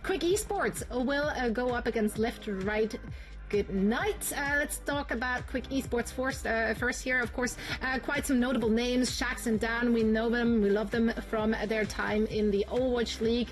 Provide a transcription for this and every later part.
Quick Esports will go up against LeftRightGnight. Let's talk about Quick Esports first here. Of course, quite some notable names. Shax and Dan, we know them, we love them from their time in the Overwatch League.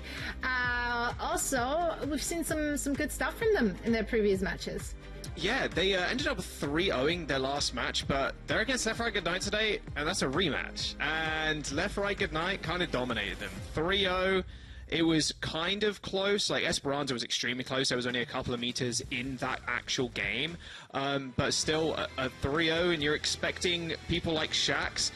Also, we've seen some good stuff from them in their previous matches. Yeah, they ended up 3-0ing their last match, but they're against LeftRightGnight today, and that's a rematch. And LeftRightGnight kind of dominated them. 3-0. It was kind of close. Like, Esperanza was extremely close. There was only a couple of meters in that actual game. But still, a 3-0, and you're expecting people like Shax,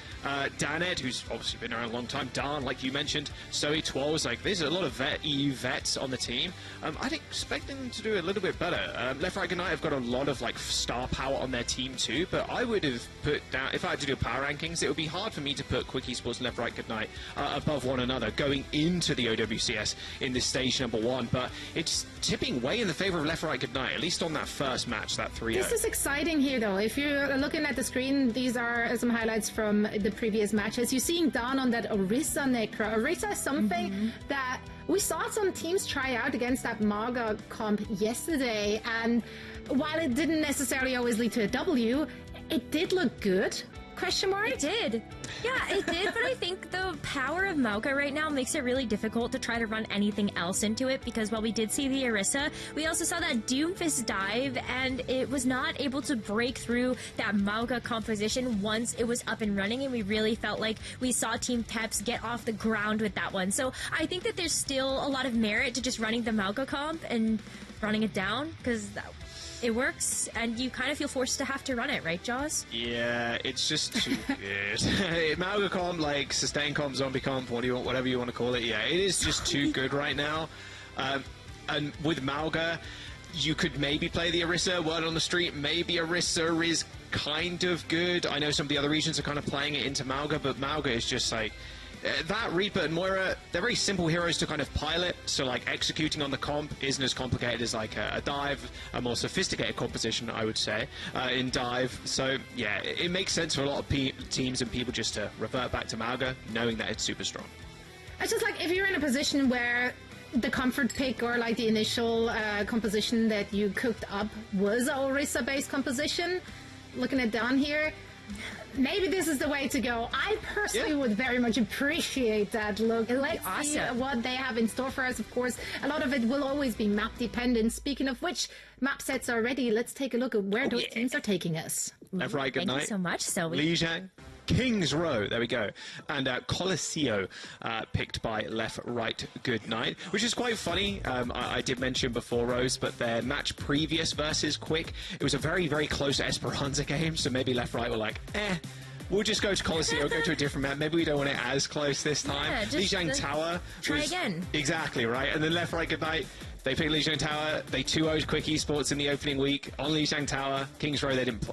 Danet, who's obviously been around a long time, Dan, like you mentioned, Zoe Twells, like, there's a lot of EU vets on the team. I'd expect them to do a little bit better. LeftRightGnight have got a lot of, like, star power on their team too, but I would have put down, if I had to do power rankings, it would be hard for me to put Quick Esports and LeftRightGnight above one another going into the OWCS in this stage number 1, but it's tipping way in the favor of LeftRightGnight, at least on that first match, that 3-0. This is exciting here, though. If you're looking at the screen, these are some highlights from the previous matches. You're seeing down on that Orisa Necro. Orisa is something that we saw some teams try out against that Mauga comp yesterday, and while it didn't necessarily always lead to a W, it did look good. Question mark? It did. Yeah, it did, but I think the power of Mauga right now makes it really difficult to try to run anything else into it, because while we did see the Orisa, we also saw that Doomfist dive, and it was not able to break through that Mauga composition once it was up and running, and we really felt like we saw Team Peps get off the ground with that one. So I think that there's still a lot of merit to just running the Mauga comp and running it down, because it works, and you kind of feel forced to have to run it, right, Jaws? Yeah, it's just too good. Mauga comp, like sustain comp, zombie comp, whatever you want to call it, yeah, it is just too good right now. And with Mauga, you could maybe play the Orisa. Word on the street, maybe Orisa is kind of good. I know some of the other regions are kind of playing it into Mauga, but Mauga is just like... that Reaper and Moira, they're very simple heroes to kind of pilot, so like executing on the comp isn't as complicated as like a dive, a more sophisticated composition, I would say, in dive. So yeah, it makes sense for a lot of teams and people just to revert back to Mauga, knowing that it's super strong. It's just like if you're in a position where the comfort pick or like the initial composition that you cooked up was a Orisa-based composition, looking at down here, maybe this is the way to go. I personally would very much appreciate that look. Let's see what they have in store for us. Of course, a lot of it will always be map dependent. Speaking of which, map sets are ready. Let's take a look at where those teams are taking us. LeftRightGnight. Thank you so much, Zoe. Lijiang, King's Row, there we go. And Colosseo picked by LeftRightGnight, which is quite funny. I did mention before, Rose, but their match previous versus Quick, it was a very, very close Esperanza game, so maybe LeftRight were like, we'll just go to Colosseo, go to a different map. Maybe we don't want it as close this time. Yeah, Lijiang Tower. Try again. Exactly, right? And then LeftRightGnight, they picked Lijiang Tower. They 2-0'd Quick Esports in the opening week on Lijiang Tower. King's Row, they didn't.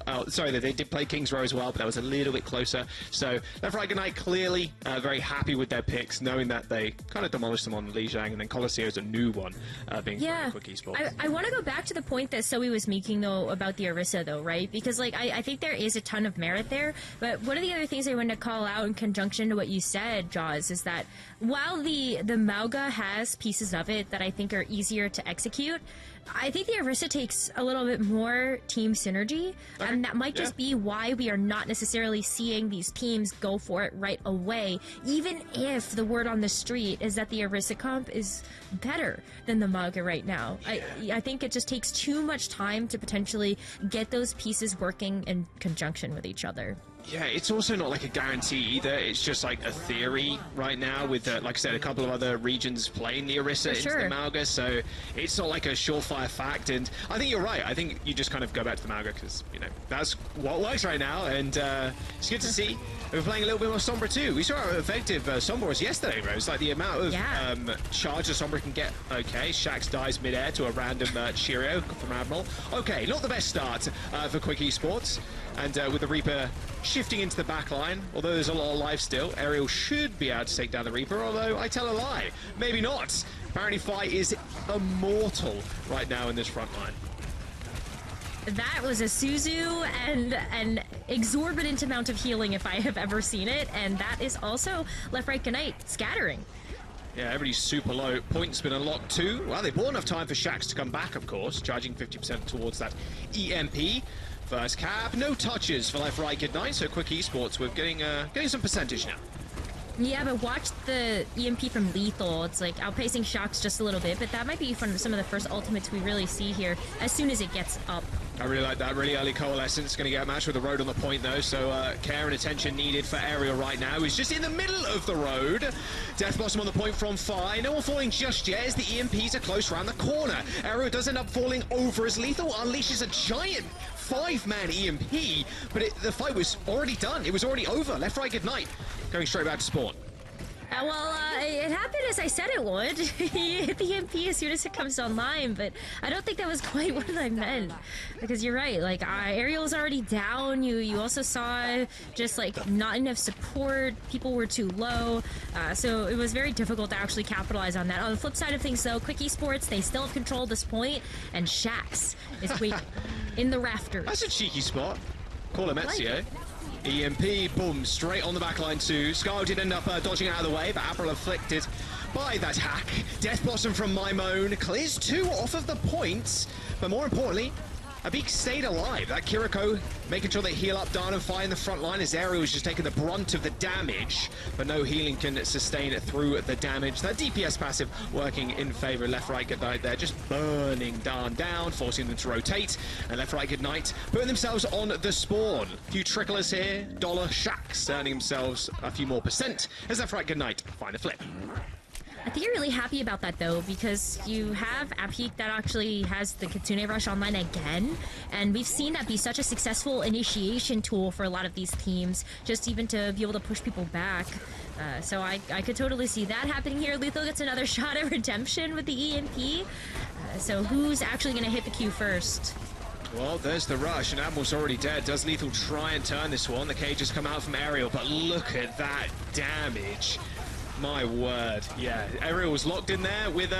They did play King's Row as well, but that was a little bit closer. So LeftRightGnight clearly very happy with their picks, knowing that they kind of demolished them on Lijiang, and then Colosseo is a new one being Quick Esports. I want to go back to the point that Zoe was making though about the Orisa though, right? Because like I think there is a ton of merit there, but one of the other things I wanted to call out in conjunction to what you said, Jaws, is that while the Mauga has pieces of it that I think are easier to execute, I think the Orisa takes a little bit more team synergy, and that might just be why we are not necessarily seeing these teams go for it right away, even if the word on the street is that the Orisa comp is better than the Mauga right now. I think it just takes too much time to potentially get those pieces working in conjunction with each other. Yeah, it's also not like a guarantee either. It's just like a theory right now with, like I said, a couple of other regions playing the Orisa into the Mauga, so it's not like a surefire fact. And I think you're right. I think you just kind of go back to the Mauga because, you know, that's what works right now, and it's good to see. We're playing a little bit more Sombra too. We saw how effective Sombra was yesterday, Rose. Like the amount of charge a Sombra can get. Okay, Shax dies midair to a random Cheerio from Admiral. Okay, not the best start for Quick Esports. And with the Reaper shifting into the back line, although there's a lot of life still, Ariel should be able to take down the Reaper, although I tell a lie. Maybe not. Apparently Fight is immortal right now in this front line. That was a Suzu and an exorbitant amount of healing if I have ever seen it, and that is also LeftRightGnight scattering. Yeah, everybody's super low. Points been unlocked too. Well, they bought enough time for Shax to come back, of course, charging 50% towards that EMP. First cap, no touches for LeftRightGnight, so Quick Esports with getting some percentage now. Yeah, but watch the EMP from Lethal. It's like outpacing Shocks just a little bit, but that might be from some of the first ultimates we really see here as soon as it gets up. I really like that. Really early Coalescence. Going to get a match with the road on the point, though, so care and attention needed for Aerial right now. He's just in the middle of the road. Death Blossom on the point from Fi. No one falling just yet as the EMPs are close around the corner. Aerial does end up falling over as Lethal unleashes a giant 5-man EMP, but the fight was already done. It was already over. LeftRightGnight going straight back to spawn. It happened as I said it would. You hit the EMP as soon as it comes online, but I don't think that was quite what I meant. Because you're right, like, Aerial's already down. You also saw just, like, not enough support. People were too low. So it was very difficult to actually capitalize on that. On the flip side of things, though, Quick Esports, they still have control at this point, and Shax is waiting in the rafters. That's a cheeky spot. Call him Ezio. EMP, boom, straight on the backline too. Scar did end up dodging out of the way, but April afflicted by that hack. Death Blossom from Mimone clears 2 off of the points, but more importantly, Abik stayed alive. That Kiriko making sure they heal up down and Fi in the front line as Aerial was just taking the brunt of the damage, but no healing can sustain it through the damage. That DPS passive working in favor of LeftRightGnight there, just burning down, forcing them to rotate, and LeftRightGnight putting themselves on the spawn. A few tricklers here, Dollar Shax earning themselves a few more percent as LeftRightGnight find a flip. I think you're really happy about that, though, because you have Apik that actually has the Kitsune Rush online again, and we've seen that be such a successful initiation tool for a lot of these teams, just even to be able to push people back. So I could totally see that happening here. Lethal gets another shot at redemption with the EMP. So who's actually going to hit the queue first? Well, there's the rush, and Admiral's already dead. Does Lethal try and turn this one? The cage has come out from Aerial, but look at that damage. My word, yeah. Aerial was locked in there with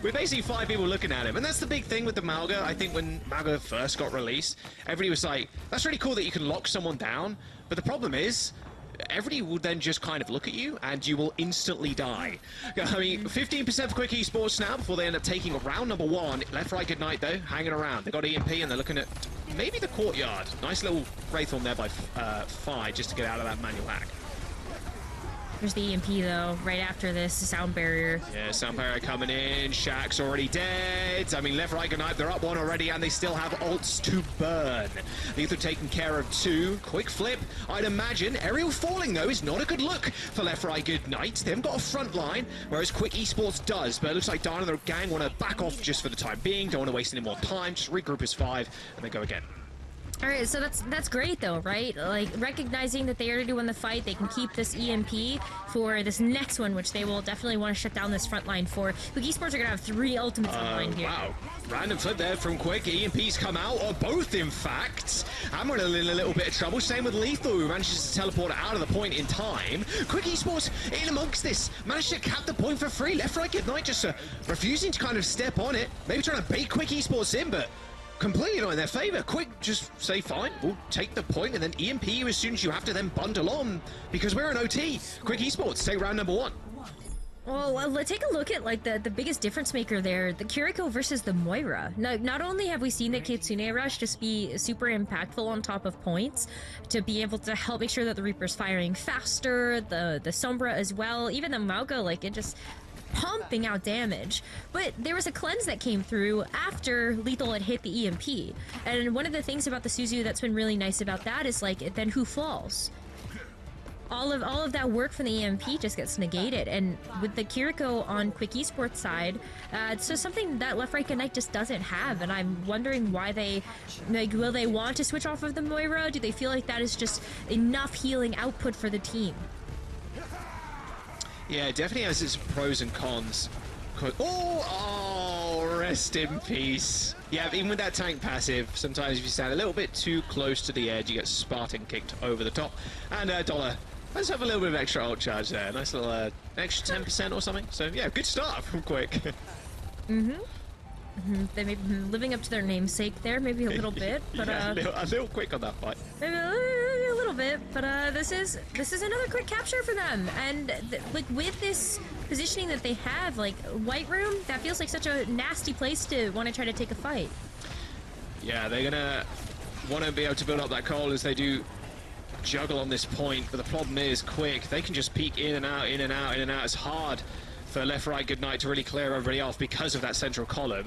with basically 5 people looking at him. And that's the big thing with the Malga. I think when Malga first got released, everybody was like, that's really cool that you can lock someone down. But the problem is, everybody will then just kind of look at you and you will instantly die. I mean, 15% for Quick Esports now before they end up taking round number 1. LeftRightGnight, though, hanging around. They got EMP and they're looking at maybe the courtyard. Nice little Wraithorn there by Fi just to get out of that manual hack. There's the EMP, though, right after this, sound barrier. Yeah, sound barrier coming in. Shaq's already dead. I mean, LeftRightGnight, they're up 1 already, and they still have ults to burn. Lethal taking care of 2. Quick flip. I'd imagine Aerial falling, though, is not a good look for LeftRightGnight. They haven't got a front line, whereas Quick Esports does. But it looks like Dana and their gang want to back off just for the time being. Don't want to waste any more time. Just regroup as 5, and then go again. All right, so that's great, though, right? Like, recognizing that they already won the fight, they can keep this EMP for this next one, which they will definitely want to shut down this front line for. Quick Esports are going to have 3 ultimates online here. Wow. Random flip there from Quick. EMPs come out, or both, in fact. I'm in a little bit of trouble. Same with Lethal, who manages to teleport out of the point in time. Quick Esports in amongst this. Managed to cap the point for free. LeftRightGnight just refusing to kind of step on it. Maybe trying to bait Quick Esports in, but completely not in their favor. Quick, just say, fine, we'll take the point, and then EMP you as soon as you have to then bundle on, because we're an OT. Quick Esports, take round number 1. Well, let's take a look at, like, the biggest difference maker there, the Kiriko versus the Moira. Now, not only have we seen the Kitsune Rush just be super impactful on top of points, to be able to help make sure that the Reaper's firing faster, the Sombra as well, even the Mauga, like, it just pumping out damage. But there was a cleanse that came through after Lethal had hit the EMP. And one of the things about the Suzu that's been really nice about that is, like, then who falls? All of that work from the EMP just gets negated. And with the Kiriko on Quick Esports side, it's just something that LeftRightGnight just doesn't have. And I'm wondering why they, like, will they want to switch off of the Moira? Do they feel like that is just enough healing output for the team? Yeah, it definitely has its pros and cons. Oh, rest in peace. Yeah, even with that tank passive, sometimes if you stand a little bit too close to the edge, you get Spartan kicked over the top. And Dollar, let's have a little bit of extra ult charge there. Nice little extra 10% or something. So yeah, good start from Quick. They may be living up to their namesake there, maybe a little bit, but yeah, a little quick on that fight. Maybe a little bit, but this is another quick capture for them, and like with this positioning that they have, like White Room, that feels like such a nasty place to want to try to take a fight. Yeah, they're gonna want to be able to build up that coal as they do juggle on this point, but the problem is Quick. They can just peek in and out, in and out, in and out. It's hard for LeftRightGnight to really clear everybody off because of that central column.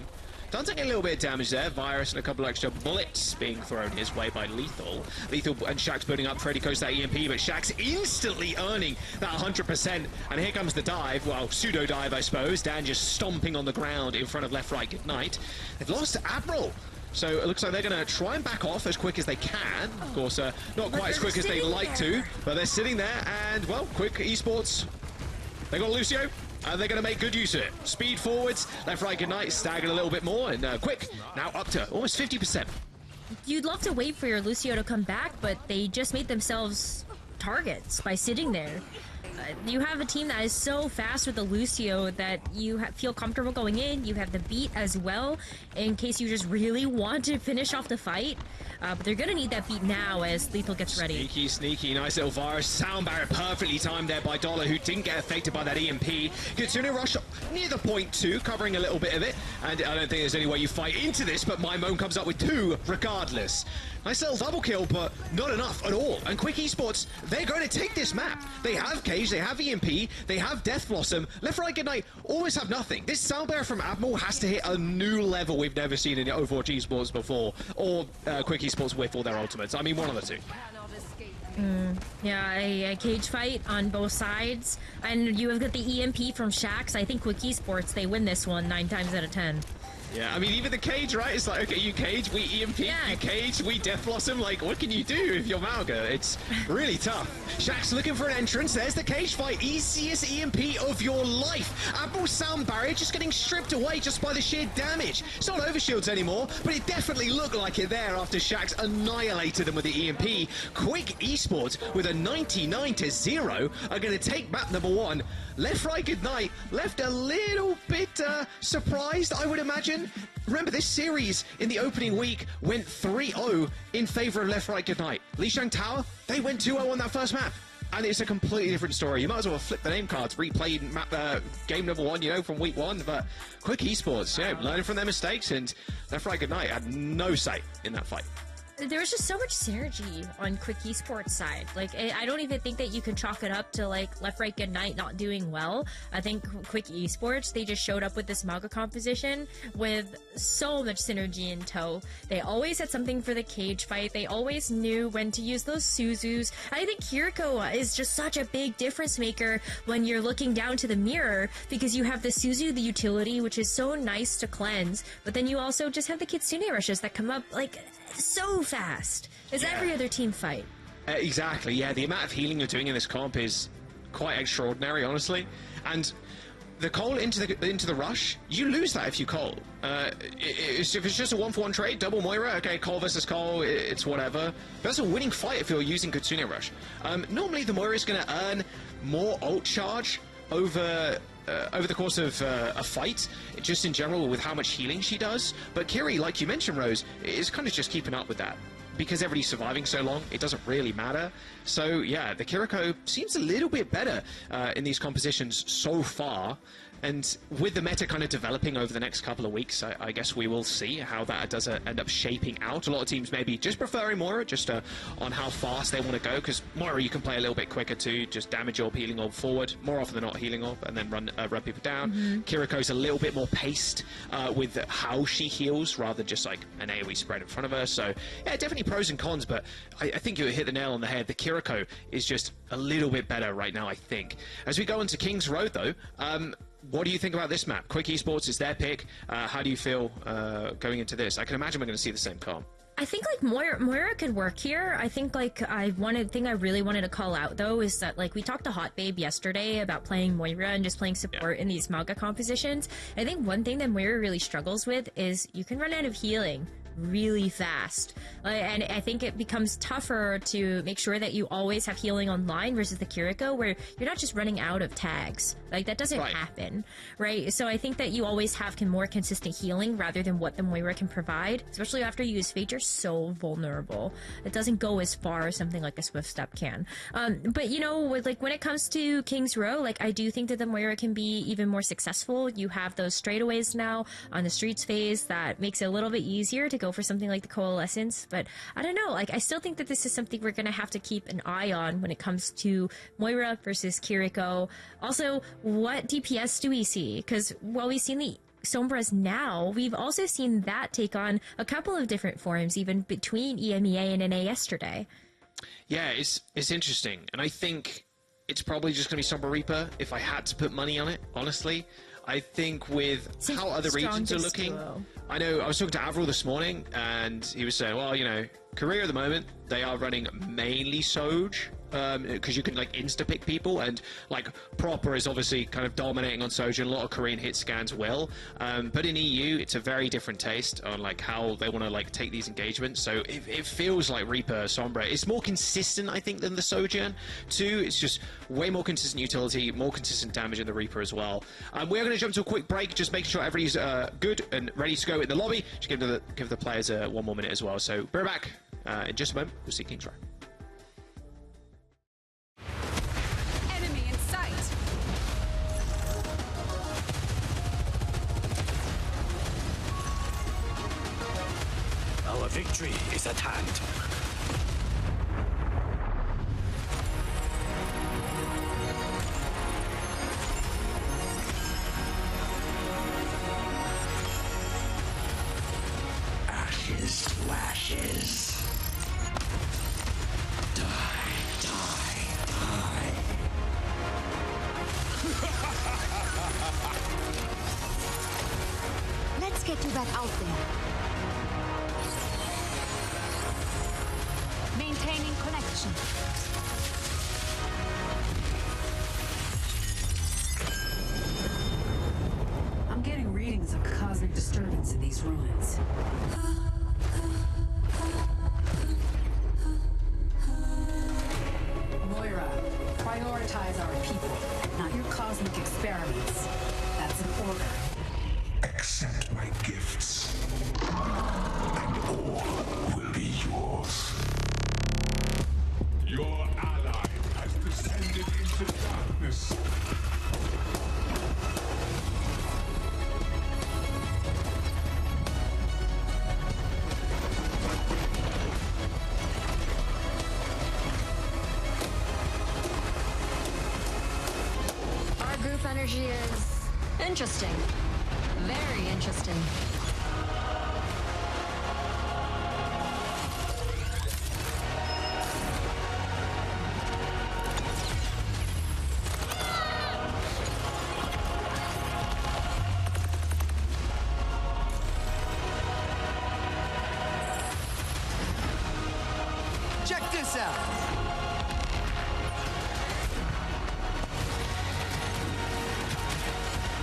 Done taking a little bit of damage there. Virus and a couple extra bullets being thrown his way by Lethal. Lethal and Shaxx building up. Freddy goes to that EMP, but Shaxx instantly earning that 100%. And here comes the dive. Well, pseudo dive, I suppose. Dan just stomping on the ground in front of LeftRightGnight. They've lost Admiral. So it looks like they're going to try and back off as quick as they can. Of course, not quite as quick as they'd like to, but they're sitting there. And, well, Quick Esports, they got Lucio. And they're going to make good use of it. Speed forwards, LeftRightGnight staggered a little bit more, and Quick now up to almost 50%. You'd love to wait for your Lucio to come back, but they just made themselves targets by sitting there. You have a team that is so fast with the Lucio that you feel comfortable going in. You have the beat as well, in case you just really want to finish off the fight. But they're going to need that beat now as Lethal gets ready. Sneaky, sneaky. Nice little Virus. Sound barrier perfectly timed there by Dollar, who didn't get affected by that EMP. Kitsune Rush near the point too, covering a little bit of it. And I don't think there's any way you fight into this, but Mimone comes up with 2 regardless. Nice little double kill, but not enough at all. And Quick Esports, they're going to take this map. They have Cage, they have EMP, they have Death Blossom. LeftRightGnight always have nothing. This sound barrier from Admiral has to hit a new level we've never seen in Overwatch Esports before, or Quick Esports with all their ultimates. I mean, one of the two. Yeah, a cage fight on both sides. And you have got the EMP from Shaxx. I think Quick Esports, they win this one 9 times out of 10. Yeah, I mean, even the Cage, right? It's like, okay, you Cage, we EMP, yeah. You Cage, we Death Blossom. Like, what can you do if you're Malga? It's really tough. Shaxx looking for an entrance. There's the Cage fight. Easiest EMP of your life. Admiral's sound barrier just getting stripped away just by the sheer damage. It's not overshields anymore, but it definitely looked like it there after Shaxx annihilated them with the EMP. Quick Esports with a 99-0 are going to take map number 1. LeftRightGnight left a little bit surprised, I would imagine. Remember, this series in the opening week went 3-0 in favor of LeftRightGnight. Lijiang Tower, they went 2-0 on that first map. And it's a completely different story. You might as well flip the name cards, replay map, game number 1, you know, from week 1. But Quick Esports, you know, learning from their mistakes, and LeftRightGnight had no say in that fight. There was just so much synergy on Quick Esports side. Like, I don't even think that you can chalk it up to, like, LeftRightGnight not doing well. I think Quick Esports, they just showed up with this Malga composition with so much synergy in tow. They always had something for the cage fight. They always knew when to use those Suzus. I think Kiriko is just such a big difference maker when you're looking down to the mirror, because you have the Suzu, the utility, which is so nice to cleanse, but then you also just have the Kitsune rushes that come up, like, so fast. It's every other team fight. Exactly, yeah. The amount of healing you're doing in this comp is quite extraordinary, honestly. And the coal into the rush, you lose that if you coal. If it's just a 1-for-1 trade, double Moira, okay, coal versus coal, it's whatever. But that's a winning fight if you're using Kitsune Rush. Normally, the Moira is going to earn more ult charge over the course of a fight, just in general with how much healing she does. But Kiri, like you mentioned, Rose, is kind of just keeping up with that. Because everybody's surviving so long, it doesn't really matter. So, yeah, the Kiriko seems a little bit better in these compositions so far. And with the meta kind of developing over the next couple of weeks, I guess we will see how that does end up shaping out. A lot of teams maybe just preferring Moira, just on how fast they want to go, because Moira you can play a little bit quicker too, just damage orb, healing orb forward, more often than not healing orb, and then run people down. Kiriko's a little bit more paced with how she heals, rather than just like an AoE spread in front of her. So, yeah, definitely pros and cons, but I think you hit the nail on the head. The Kiriko is just a little bit better right now, I think. As we go into King's Road, though, what do you think about this map? Quick Esports is their pick. How do you feel going into this? I can imagine we're going to see the same comp. I think like Moira could work here. I think like thing I really wanted to call out though is that like we talked to Hot Babe yesterday about playing Moira and just playing support in these Malga compositions. I think one thing that Moira really struggles with is you can run out of healing really fast. And I think it becomes tougher to make sure that you always have healing online versus the Kiriko, where you're not just running out of tags. Like, that doesn't happen, right? So I think that you always have more consistent healing rather than what the Moira can provide, especially after you use Fate. You're so vulnerable. It doesn't go as far as something like a Swift Step can. But, you know, when it comes to King's Row, like, I do think that the Moira can be even more successful. You have those straightaways now on the Streets phase that makes it a little bit easier to go for something like the Coalescence. But I don't know, like, I still think that this is something we're going to have to keep an eye on when it comes to Moira versus Kiriko. Also, what DPS do we see? Because while we've seen the Sombras now, we've also seen that take on a couple of different forms, even between EMEA and NA yesterday. Yeah, it's interesting. And I think it's probably just going to be Sombra Reaper if I had to put money on it, honestly. I think with how other regions are looking, I know I was talking to Avril this morning, and he was saying, well, you know, Korea at the moment, they are running mainly Soj, because you can, like, insta-pick people, and, like, Proper is obviously kind of dominating on Soj, and a lot of Korean hit scans will, but in EU, it's a very different taste on, like, how they want to, like, take these engagements, so it feels like Reaper, Sombra, it's more consistent, I think, than the Sojourn, too. It's just way more consistent utility, more consistent damage in the Reaper as well. We're going to jump to a quick break, just making sure everybody's good and ready to go in the lobby, just give the players one more minute as well, so we're back in just a moment. We'll see King's Row. Our victory is at hand. Ashes to ashes. Die, die, die. Let's get you back out there. Maintaining connection. I'm getting readings of cosmic disturbance in these ruins. Moira, prioritize our people, not your cosmic experiments. That's an order. Accept my gifts, and all will be yours. Your ally has descended into darkness. Our group energy is interesting. Very interesting. Check this out.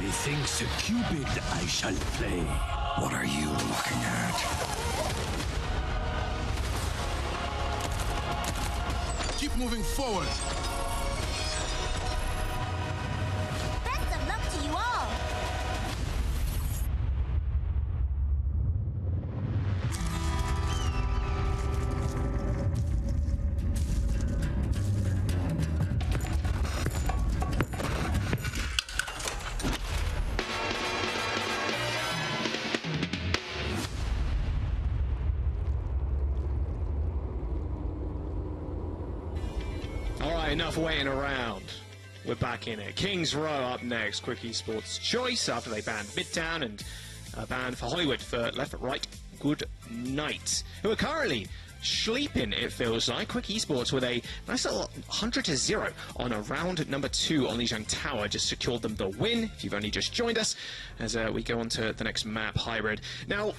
Methinks a Cupid I shall play. What are you looking at? Keep moving forward. Best of luck to you all. Enough waiting around. We're back in it. King's Row up next. Quick Esports choice after they banned Midtown and banned for Hollywood for LeftRightGnight, who are currently sleeping, it feels like. Quick Esports with a nice little 100-0 on a round number 2 on Lijiang Tower just secured them the win, if you've only just joined us, as we go on to the next map, Hybrid. Now,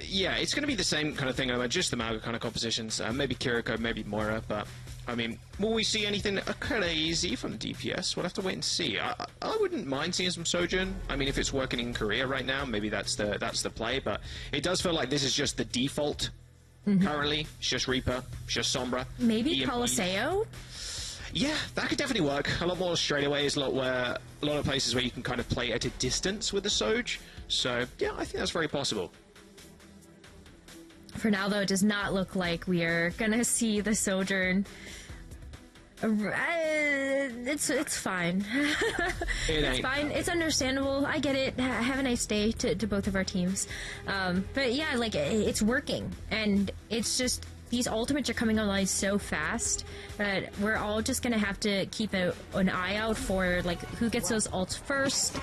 yeah, it's going to be the same kind of thing, just the Mago kind of compositions, maybe Kiriko, maybe Moira, but I mean, will we see anything crazy from DPS? We'll have to wait and see. I wouldn't mind seeing some Sojourn. I mean, if it's working in Korea right now, maybe that's the play. But it does feel like this is just the default currently. It's just Reaper, it's just Sombra. Maybe EMP. Coliseo? Yeah, that could definitely work. A lot more straightaways, a lot of places where you can kind of play at a distance with the Soj. So, yeah, I think that's very possible. For now, though, it does not look like we are gonna see the Sojourn. It's fine. It's fine. It's understandable. I get it. Have a nice day to both of our teams. But yeah, like, it's working. And it's just, these ultimates are coming online so fast that we're all just gonna have to keep an eye out for, like, who gets those ults first,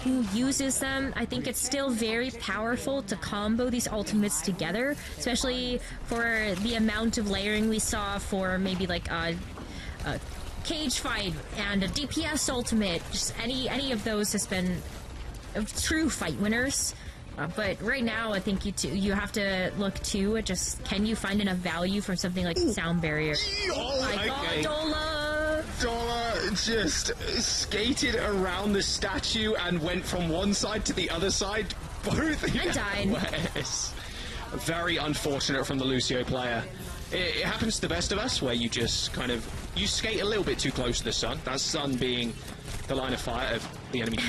who uses them. I think it's still very powerful to combo these ultimates together, especially for the amount of layering we saw for maybe like a cage fight and a DPS ultimate. Just any of those has been true fight winners. But right now, I think you have to look too at just, can you find enough value from something like Sound Barrier? Oh my god, Dola! Dola just skated around the statue and went from one side to the other side. Both and died. Ways. Very unfortunate from the Lucio player. It happens to the best of us, where you just kind of, you skate a little bit too close to the sun. That sun being the line of fire of the enemy.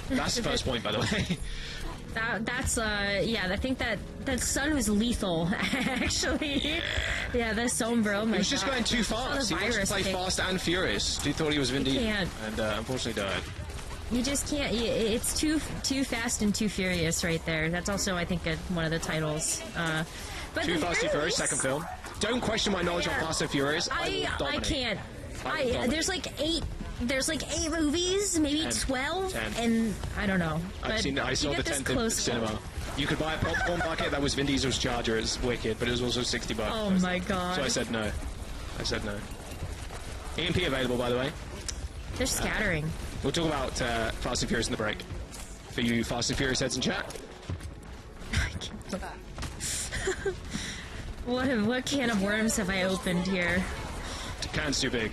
That's the first point, by the way. Yeah, I think that sun was lethal, actually. Yeah, the Sombra, he was just going too fast. He wanted to play fast and furious. He thought he was Vindi, and unfortunately died. You just can't. It's too fast and too furious right there. That's also, I think, one of the titles. But Too Fast, Too Furious, second film. Don't question my knowledge on Fast and Furious. I can't. There's like 8 movies, maybe 12, and I don't know. I saw the 10th in the cinema. You could buy a popcorn bucket that was Vin Diesel's Charger. It's wicked, but it was also $60. Oh my god. So I said no. EMP available, by the way. They're scattering. We'll talk about Fast and Furious in the break. For you Fast and Furious heads in chat. What can of worms have I opened here? The can's too big.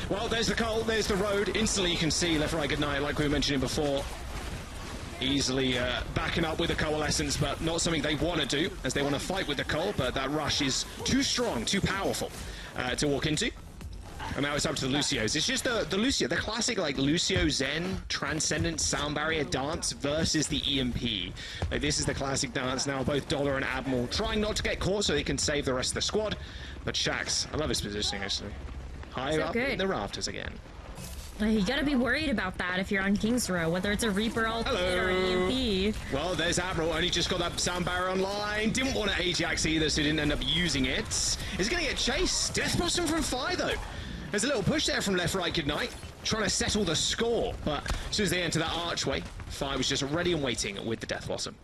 Well, there's the coal, there's the road. Instantly you can see LeftRightGnight, like we were mentioning before. Easily backing up with the coalescence, but not something they want to do, as they want to fight with the coal, but that rush is too strong, too powerful to walk into. And now it's up to the Lucios. It's just the Lucio, the classic like Lucio Zen Transcendent Sound Barrier dance versus the EMP. Like, this is the classic dance now. Both Dollar and Admiral trying not to get caught so they can save the rest of the squad. But Shax, I love his positioning actually. High up in the rafters again. You gotta be worried about that if you're on King's Row, whether it's a Reaper ultimate or an EMP. Well, there's Admiral, only just got that sound barrier online. Didn't want to Ajax either, so didn't end up using it. Is gonna get chased. Death Blossom from Phi though. There's a little push there from LeftRightGnight, trying to settle the score, but as soon as they enter that archway, Phi was just ready and waiting with the Death Blossom.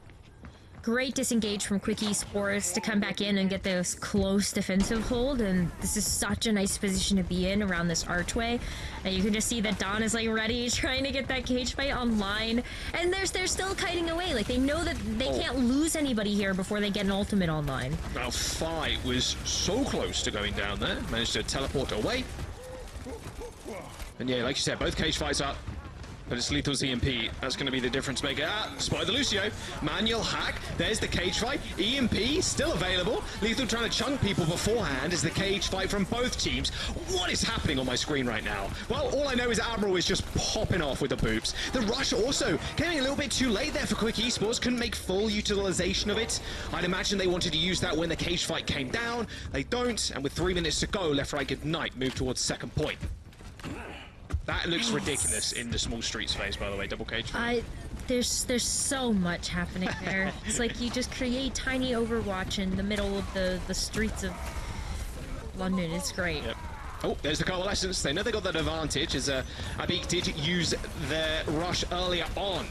Great disengage from Quick Esports to come back in and get this close defensive hold, and this is such a nice position to be in around this archway. And you can just see that Dawn is like ready, trying to get that cage fight online, and they're still kiting away. Like, they know that they can't lose anybody here before they get an ultimate online. Now Phi was so close to going down there, managed to teleport away. And yeah, like you said, both cage fights up. But it's Lethal's EMP. That's going to be the difference maker. Spotted the Lucio. Manual hack. There's the cage fight. EMP still available. Lethal trying to chunk people beforehand as the cage fight from both teams. What is happening on my screen right now? Well, all I know is Admiral is just popping off with the boops. The rush also getting a little bit too late there for Quick Esports. Couldn't make full utilization of it. I'd imagine they wanted to use that when the cage fight came down. They don't. And with 3 minutes to go, LeftRightGnight move towards second point. That looks ridiculous in the small streets phase, by the way, double cage. There's so much happening there. It's like you just create tiny Overwatch in the middle of the streets of London. It's great. Yep. Oh, there's the coalescence. They know they got that advantage as Abik did use their rush earlier on.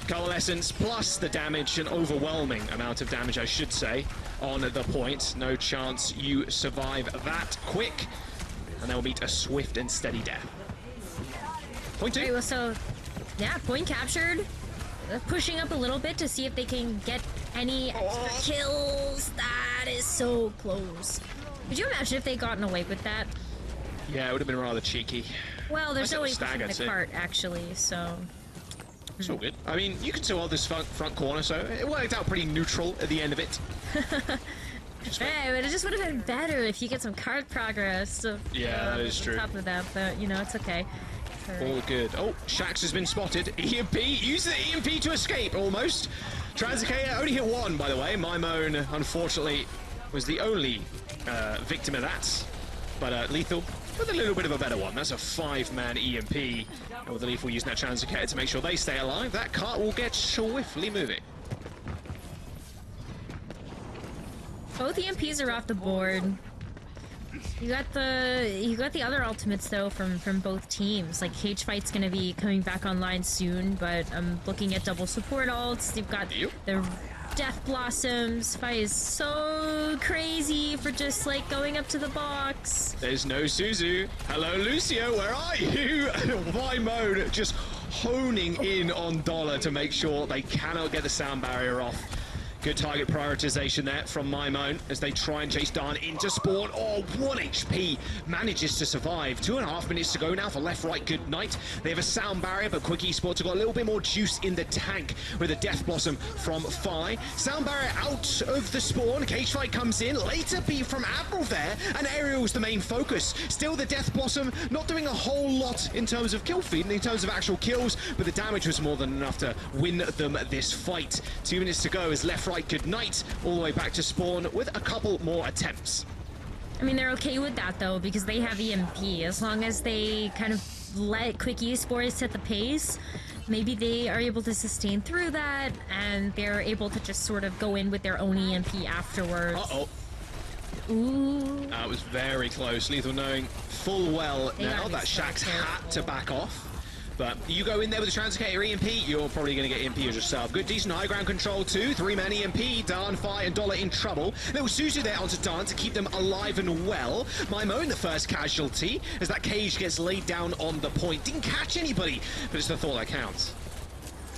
Coalescence plus the damage, an overwhelming amount of damage, I should say, on the point. No chance you survive that quick. And they'll meet a swift and steady death. Point 2. Right, well, so, yeah, point captured. Pushing up a little bit to see if they can get any extra kills. That is so close. Could you imagine if they'd gotten away with that? Yeah, it would have been rather cheeky. Well, there's I no way said pushing the stagger, too. cart, actually, so... It's all good. I mean, you can still hold this front corner, so it worked out pretty neutral at the end of it. Hey, but it just would have been better if you get some card progress. So, Yeah, that is true. On top of that, but, you know, it's okay. All good. Oh, Shax has been spotted. EMP, use the EMP to escape, almost. Transicate only hit one, by the way. Mimone, unfortunately, was the only victim of that. But Lethal with a little bit of a better one. That's a 5-man EMP. And with the Lethal using that Transicate to make sure they stay alive, that cart will get swiftly moving. Both EMPs are off the board. You got the other ultimates though from both teams. Like Cage Fight's gonna be coming back online soon, but I'm looking at double support ults. You've got the Death Blossoms. Fight is so crazy for just like going up to the box. There's no Suzu. Hello, Lucio. Where are you? Mode just honing in on Dollar to make sure they cannot get the sound barrier off. Good target prioritization there from Mimone as they try and chase Dan into spawn. Oh, 1 HP manages to survive. 2.5 minutes to go now for LeftRightGnight. They have a sound barrier, but Quick Esports have got a little bit more juice in the tank with a Death Blossom from Fi. Sound barrier out of the spawn. Cage Fight comes in. Later beat from Admiral there, and Aerial's the main focus. Still the Death Blossom not doing a whole lot in terms of kill feed, in terms of actual kills, but the damage was more than enough to win them this fight. 2 minutes to go as LeftRightGnight all the way back to spawn with a couple more attempts. I mean, they're okay with that though because they have EMP. As long as they kind of let Quick Esports set the pace, maybe they are able to sustain through that and they're able to just sort of go in with their own EMP afterwards. Uh-oh. Ooh. That was very close. Lethal knowing full well now that Shax had to back off. But you go in there with a Translocator EMP, you're probably going to get EMP yourself. Good, decent high ground control too. 3-man EMP, Dan, Fi, and Dollar in trouble. Little Suzu there onto Dan to keep them alive and well. Mimone the first casualty as that cage gets laid down on the point. Didn't catch anybody, but it's the thought that counts.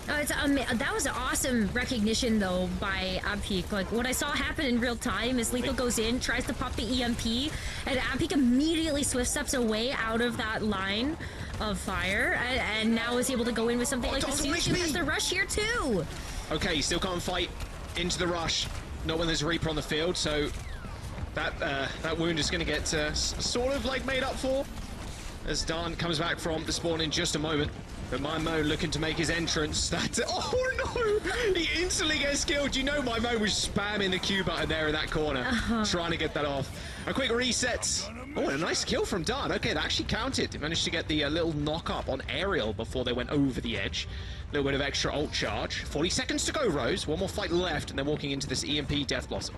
Oh, that was an awesome recognition, though, by Abpeak. Like, what I saw happen in real time is Lethal goes in, tries to pop the EMP, and Abpeak immediately swift steps away out of that line of fire, and now is able to go in with something like the Suzu has the rush here, too. Okay, you still can't fight into the rush. Not when there's a Reaper on the field, so that wound is going to get sort of, like, made up for as Dan comes back from the spawn in just a moment. But Mimone looking to make his entrance. Oh no! He instantly gets killed. You know Mimone was spamming the Q button there in that corner, trying to get that off. A quick reset. Oh, and a nice kill from Dan. Okay, that actually counted. He managed to get the little knock up on Aerial before they went over the edge. A little bit of extra ult charge. 40 seconds to go, Rose. One more fight left, and then walking into this EMP Death Blossom.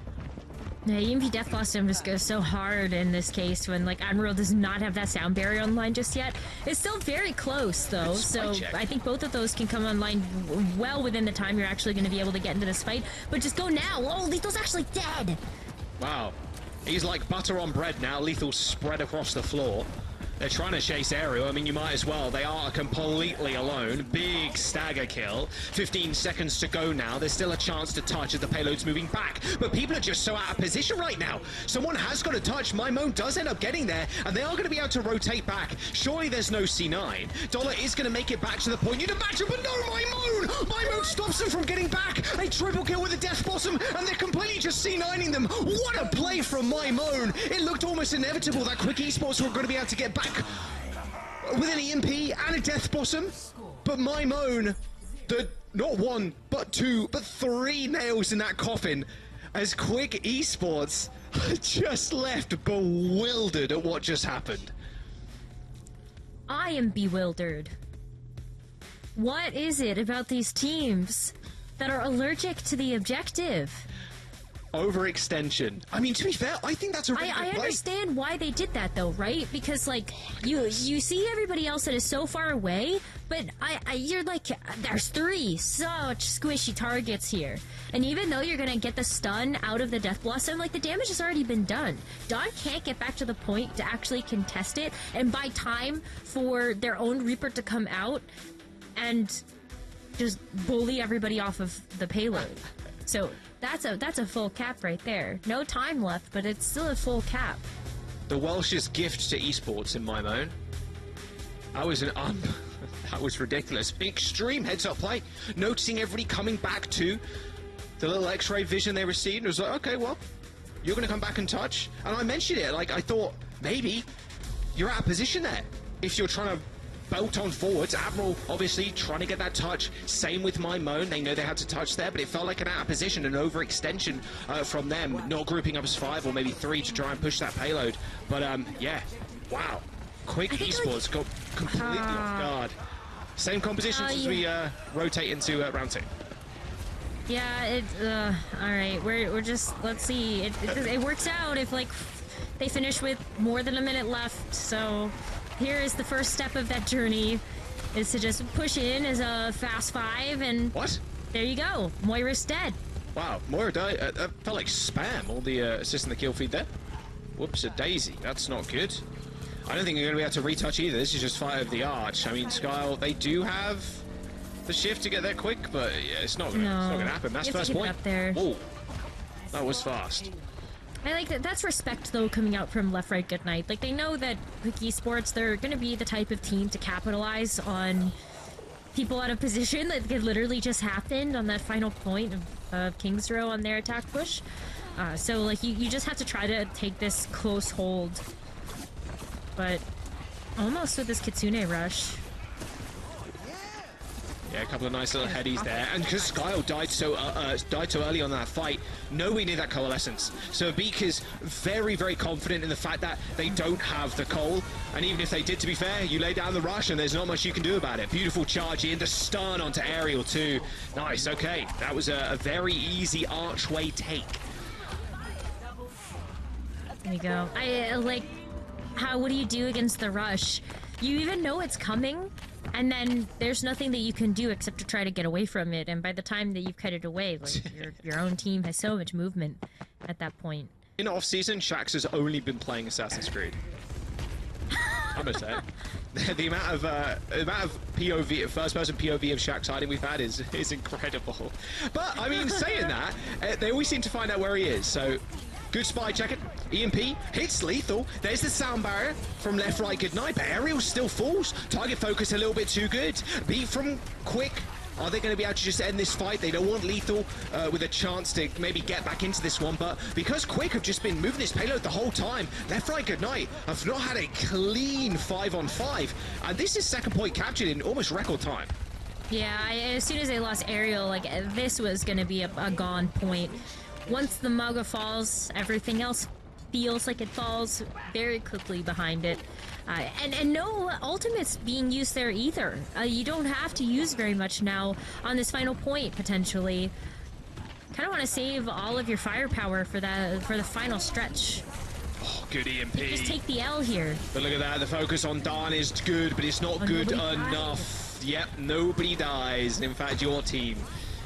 Yeah, EMP Death Blossom just goes so hard in this case when, like, Admiral does not have that sound barrier online just yet. It's still very close, though, so I think both of those can come online well within the time you're actually going to be able to get into this fight. But just go now! Oh, Lethal's actually dead! Wow. He's like butter on bread now. Lethal spread across the floor. They're trying to chase Aerial. I mean, you might as well. They are completely alone. Big stagger kill. 15 seconds to go now. There's still a chance to touch as the payload's moving back. But people are just so out of position right now. Someone has got to touch. Mimone does end up getting there, and they are going to be able to rotate back. Surely there's no C9. Dollar is going to make it back to the point. You match up, but no, Mimone! Mimone stops them from getting back. A triple kill with a Death Blossom, and they're completely just C9ing them. What a play from Mimone. It looked almost inevitable that Quick Esports were going to be able to get back with an EMP and a Death Blossom, but Mimone, not one, but two, but three nails in that coffin, as Quick Esports just left bewildered at what just happened. I am bewildered. What is it about these teams that are allergic to the objective? Overextension. I mean, to be fair, I think that's a really good play. I understand why they did that, though, right? Because, like, you see everybody else that is so far away, but you're like, there's three such squishy targets here. And even though you're gonna get the stun out of the Death Blossom, like, the damage has already been done. Dawn can't get back to the point to actually contest it and buy time for their own Reaper to come out and just bully everybody off of the payload. So that's a full cap right there. No time left, but it's still a full cap. the Welsh's gift to esports in my moan. That was that was ridiculous. Extreme heads-up play. Noticing everybody coming back to the little X-ray vision they received. It was like, okay, well, you're going to come back and touch. And I mentioned it, like, I thought, maybe you're out of position there. If you're trying to belt on forwards, Admiral obviously trying to get that touch. Same with my moan. They know they had to touch there, but it felt like an out of position, an overextension from them, not grouping up as 5 or maybe 3 to try and push that payload. But yeah, wow. Quick esports got completely off guard. Same compositions as we rotate into round 2. Yeah, all right. We're just, let's see. It works out if like they finish with more than a minute left. So here is the first step of that journey, is to just push in as a fast 5, and what? There you go. Moira's dead. Wow, Moira died. That felt like spam. All the assist in the kill feed there. Whoops, a daisy. That's not good. I don't think you're going to be able to retouch either. This is just Fire of the Arch. I mean, Skyle, they do have the shift to get there quick, but yeah, it's not going to happen. That's first point. Up there. Whoa, that was fast. I like that. That's respect, though, coming out from LeftRightGnight. Like, they know that Quick Esports, they're going to be the type of team to capitalize on people out of position. That could literally just happened on that final point of King's Row on their attack push. So, like, you just have to try to take this close hold. But almost with this Kitsune rush. Yeah, a couple of nice little headies there. And because Skyle died so early on that fight, nowhere near that coalescence. So Beak is very, very confident in the fact that they don't have the coal. And even if they did, to be fair, you lay down the rush and there's not much you can do about it. Beautiful charge in, the stun onto Aerial too. Nice, okay. That was a very easy archway take. There you go. I like... what do you do against the rush? You even know it's coming, and then there's nothing that you can do except to try to get away from it. And by the time that you've cut it away, like your own team has so much movement at that point. In off-season, Shax has only been playing Assassin's Creed. I'm gonna say the amount of POV, first-person POV of Shax hiding we've had is incredible. But I mean, saying that, they always seem to find out where he is. So. Good spy check it. EMP hits lethal. There's the sound barrier from LeftRightGnight, but Aerial still falls. Target focus a little bit too good. Beat from Quick. Are they going to be able to just end this fight? They don't want lethal with a chance to maybe get back into this one, but because Quick have just been moving this payload the whole time, LeftRightGnight have not had a clean 5-on-5, and this is second point captured in almost record time. Yeah, as soon as they lost Aerial, like this was going to be a gone point. Once the Maga falls, everything else feels like it falls very quickly behind it. And no ultimates being used there either. You don't have to use very much now on this final point, potentially. Kind of want to save all of your firepower for the final stretch. Oh, good EMP. You just take the L here. But look at that, the focus on Dan is good, but it's not good enough. Yep, nobody dies. And in fact, your team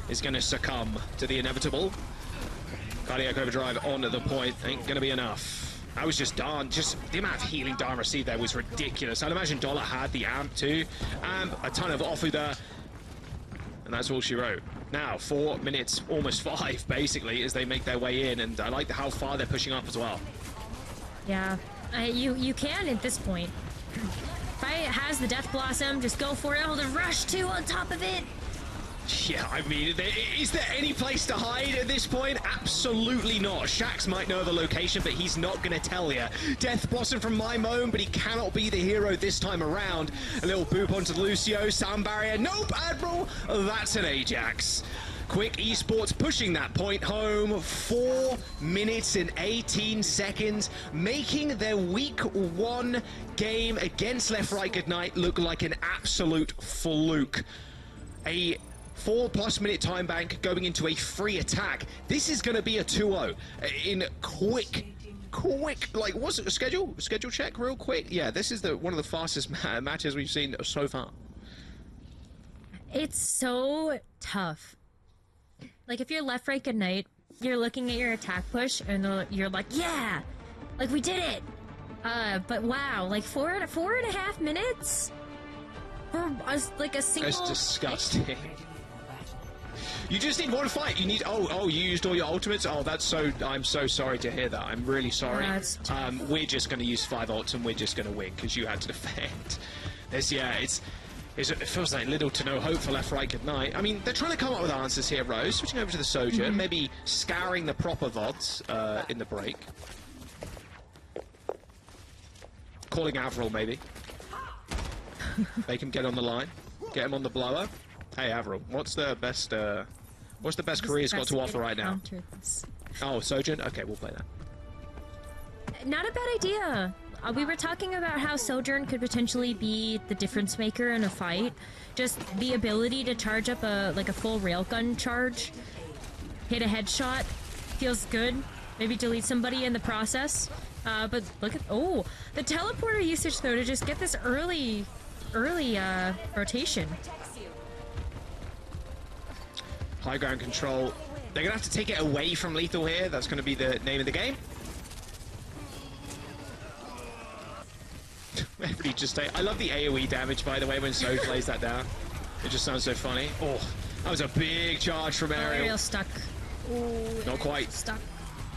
is going to succumb to the inevitable. Cardiac overdrive on the point ain't gonna be enough. That was just Dan. Just the amount of healing Dan received there was ridiculous. I'd imagine Dollar had the amp too. A ton of off there. And that's all she wrote. Now, 4 minutes, almost 5, basically, as they make their way in. And I like how far they're pushing up as well. Yeah, you can at this point. Fight has the Death Blossom, just go for it. Oh, the Rush too on top of it. Yeah, I mean, is there any place to hide at this point? Absolutely not. Shax might know the location, but he's not going to tell you. Death Blossom from my moan, but he cannot be the hero this time around. A little boop onto Lucio, sound barrier. Nope, Admiral, that's an Ajax. Quick Esports pushing that point home. 4 minutes and 18 seconds, making their week 1 game against LeftRightGnight look like an absolute fluke. A 4+ minute time bank going into a free attack. This is going to be a 2-0 in quick, like, what's it, schedule check real quick? Yeah, this is one of the fastest matches we've seen so far. It's so tough. Like, if you're LeftRightGnight, you're looking at your attack push and you're like, yeah, like we did it. But wow, like 4.5 minutes for like a single. That's disgusting. You just need one fight. You need. Oh, you used all your ultimates. Oh, that's so. I'm so sorry to hear that. I'm really sorry. We're just going to use 5 ults and we're just going to win because you had to defend. It feels like little to no hope for LeftRightGnight. I mean, they're trying to come up with answers here, Rose. Switching over to the Sojourn, maybe scouring the proper VODs in the break. Calling Avril, maybe. Make him get on the line. Get him on the blower. Hey, Avril, what's the best career's got to offer right now? Oh, Sojourn? Okay, we'll play that. Not a bad idea. We were talking about how Sojourn could potentially be the difference maker in a fight. Just the ability to charge up a full railgun charge, hit a headshot, feels good. Maybe delete somebody in the process. But look at the teleporter usage though to just get this early rotation. High ground control. They're gonna have to take it away from lethal here. That's gonna be the name of the game. Everybody just stay. I love the AoE damage, by the way, when Soj lays that down. It just sounds so funny. Oh, that was a big charge from Ariel. Ariel stuck. Ooh, not quite. Stuck.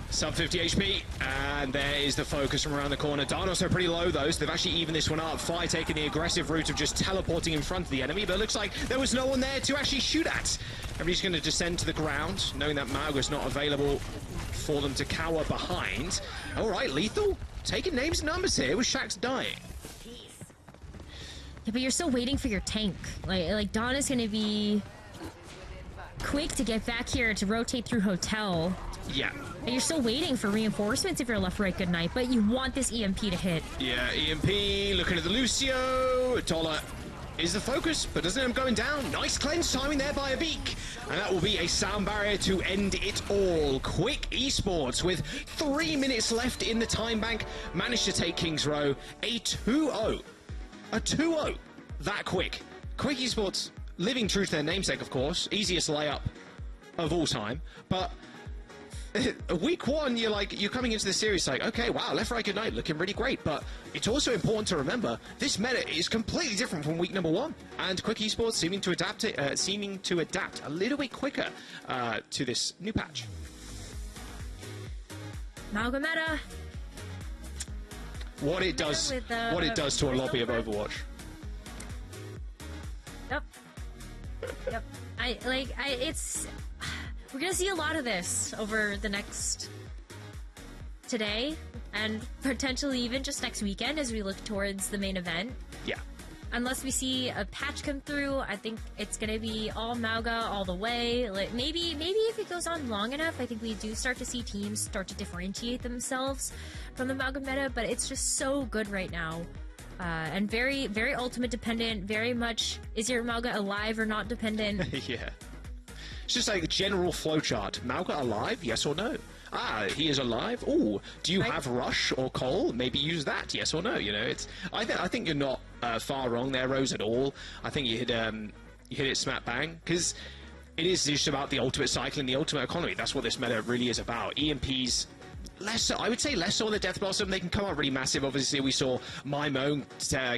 Sub 50 HP, and there is the focus from around the corner. Darnos are pretty low, though, so they've actually evened this one up. Fire taking the aggressive route of just teleporting in front of the enemy, but it looks like there was no one there to actually shoot at. Everybody's going to descend to the ground, knowing that Mauga's not available for them to cower behind. All right, Lethal, taking names and numbers here with Shaxx dying. Yeah, but you're still waiting for your tank. Like Dawn is going to be quick to get back here to rotate through Hotel. Yeah. And you're still waiting for reinforcements if you're LeftRightGnight, but you want this EMP to hit. Yeah, EMP, looking at the Lucio. Dollar is the focus, but doesn't end up going down. Nice cleanse timing there by a beak. And that will be a sound barrier to end it all. Quick Esports with 3 minutes left in the time bank. Managed to take Kings Row. A 2-0. A 2-0. That quick. Quick Esports, living true to their namesake, of course. Easiest layup of all time. But week one, you're coming into the series like, okay, wow, LeftRightGnight looking really great, but it's also important to remember this meta is completely different from week number 1, and Quick Esports seeming to adapt a little bit quicker to this new patch. Mauga meta. What it does to a lobby of Overwatch. Yep. We're gonna see a lot of this over the next today and potentially even just next weekend as we look towards the main event. Yeah. Unless we see a patch come through, I think it's gonna be all Mauga all the way. Like maybe if it goes on long enough, I think we do start to see teams start to differentiate themselves from the Mauga meta. But it's just so good right now. And very, very ultimate dependent. Very much is your Mauga alive or not dependent. Yeah. It's just like a general flowchart. Mauga alive? Yes or no? Ah, he is alive. Oh, do you have Rush or Cole? Maybe use that. Yes or no? You know, it's. I think you're not far wrong there, Rose, at all. I think you hit it smack bang because it is just about the ultimate cycle and the ultimate economy. That's what this meta really is about. EMPs. Less so, I would say less so on the Death Blossom. They can come out really massive. Obviously, we saw Maimone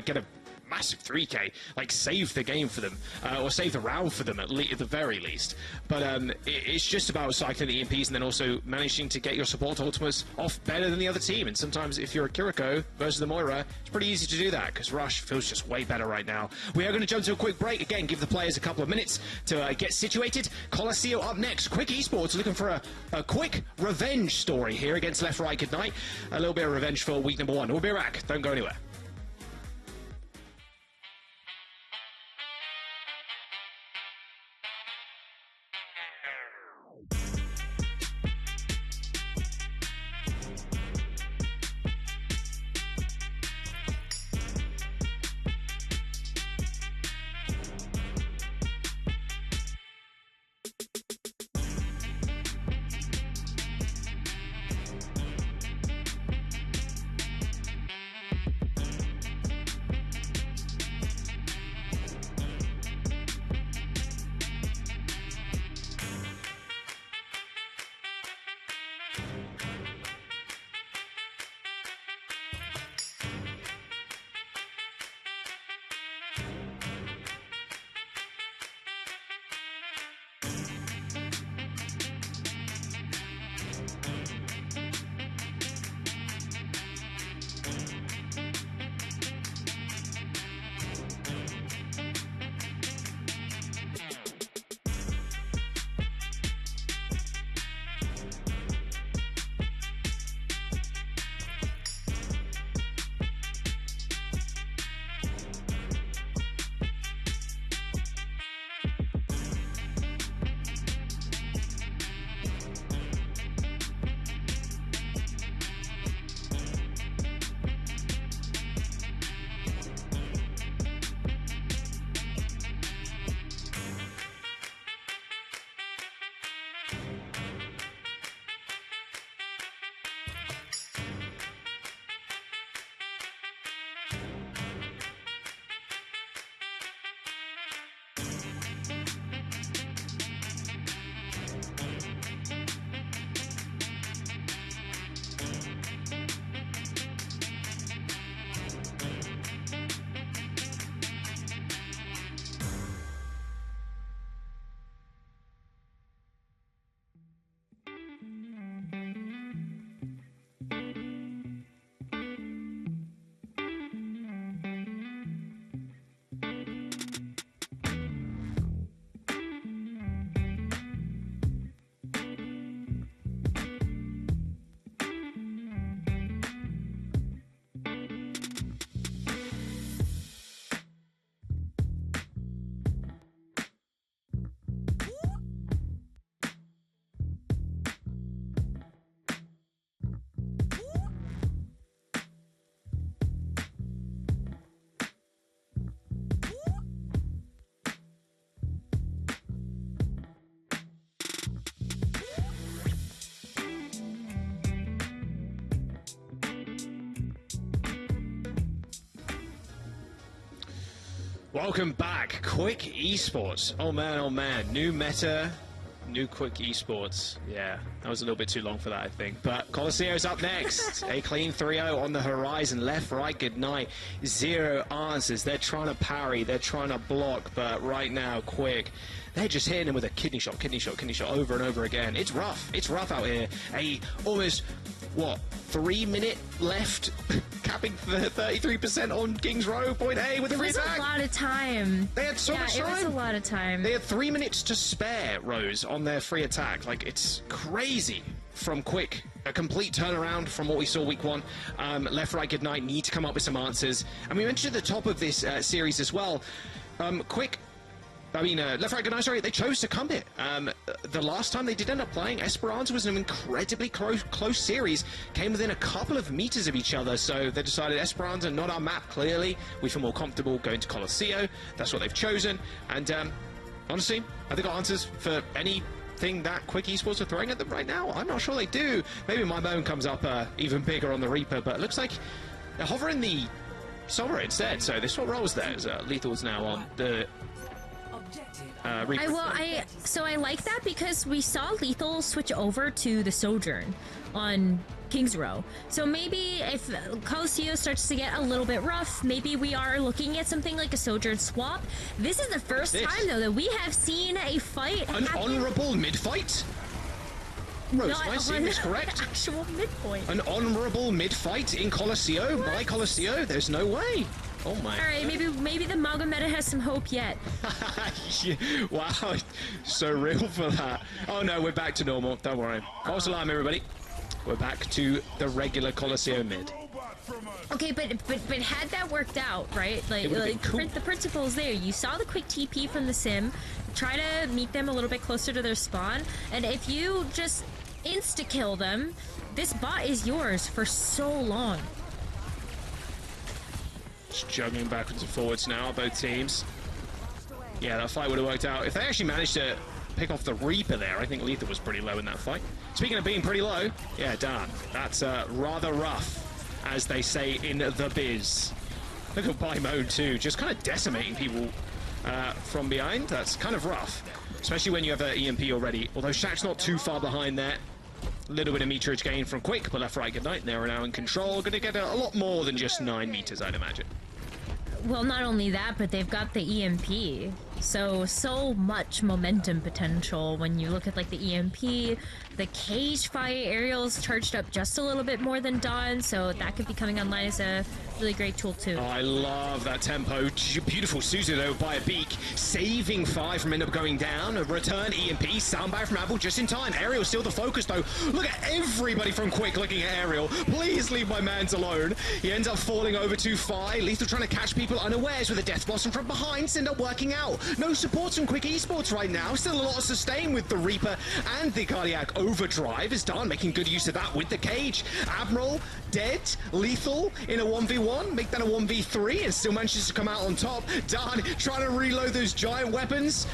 get a massive 3k, like save the game for them, or save the round for them at the very least. But it's just about cycling the EMPs and then also managing to get your support ultimates off better than the other team. And sometimes if you're a Kiriko versus the Moira, it's pretty easy to do that because Rush feels just way better right now. We are going to jump to a quick break. Again, give the players a couple of minutes to get situated. Colosseo up next. Quick Esports looking for a quick revenge story here against LeftRightGnight. A little bit of revenge for week number 1. We'll be back. Don't go anywhere. Welcome back, Quick Esports. Oh man, new meta, new Quick Esports. Yeah, that was a little bit too long for that, I think. But Colosseo's up next. A clean 3-0 on the horizon. Left, right, good night. 0 answers. They're trying to parry, they're trying to block, but right now, Quick, they're just hitting him with a kidney shot over and over again. It's rough out here. A almost, 3-minute left, capping the 33% on King's Row, point A with a free attack. It was a lot of time. They had so much time. It was a lot of time. They had 3 minutes to spare, Rose, on their free attack. Like, it's crazy from Quick. A complete turnaround from what we saw week 1. LeftRightGnight need to come up with some answers. And we mentioned at the top of this series as well, Quick... LeftRightGnight, sorry, they chose to come here. The last time they did end up playing, Esperanza was an incredibly close series, came within a couple of meters of each other, so they decided Esperanza, not our map, clearly. We feel more comfortable going to Colosseo. That's what they've chosen. And honestly, have they got answers for anything that Quick Esports are throwing at them right now? I'm not sure they do. Maybe my moan comes up even bigger on the Reaper, but it looks like they're hovering the Sombra instead, so they swap roles there as Lethal's now on the... I like that because we saw Lethal switch over to the Sojourn on King's Row. So maybe if Colosseo starts to get a little bit rough, maybe we are looking at something like a Sojourn swap. This is the first time, though, that we have seen a fight An honourable mid-fight? Rose, am I seeing this correct? Actual midpoint. An honourable mid-fight in Colosseo? By Colosseo? There's no way. Oh my. Alright, maybe the Maga meta has some hope yet. Wow, so real for that. Oh no, we're back to normal. Don't worry. False alarm, everybody. We're back to the regular Colosseo mid. Okay, but had that worked out, right? Like cool. The principle's there. You saw the quick TP from the sim. Try to meet them a little bit closer to their spawn, and if you just insta-kill them, this bot is yours for so long. Just juggling backwards and forwards now, both teams. Yeah, that fight would have worked out. If they actually managed to pick off the Reaper there, I think Lethal was pretty low in that fight. Speaking of being pretty low, yeah, damn. That's rather rough, as they say in the biz. Look at Bymone too, just kind of decimating people from behind. That's kind of rough, especially when you have an EMP already. Although Shaq's not too far behind there. A little bit of meterage gain from Quick, but LeftRightGnight, they're now in control. Going to get a lot more than just 9 meters, I'd imagine. Well, not only that, but they've got the EMP. So much momentum potential when you look at like the EMP, the cage fight. Ariel's charged up just a little bit more than Dawn, so that could be coming online as a really great tool too. Oh, I love that tempo. Beautiful Suzu though by a beak, saving 5 from end up going down. A return EMP, soundbite from Apple just in time. Ariel still the focus though. Look at everybody from Quick looking at Ariel. Please leave my mans alone. He ends up falling over to Fi. Lethal trying to catch people unawares with a death blossom from behind. End up working out. No support from Quick Esports right now. Still a lot of sustain with the Reaper and the Cardiac Overdrive. Is Dawn making good use of that with the cage. Admiral dead. Lethal in a 1v1. Make that a 1v3 and still manages to come out on top. Dawn trying to reload those giant weapons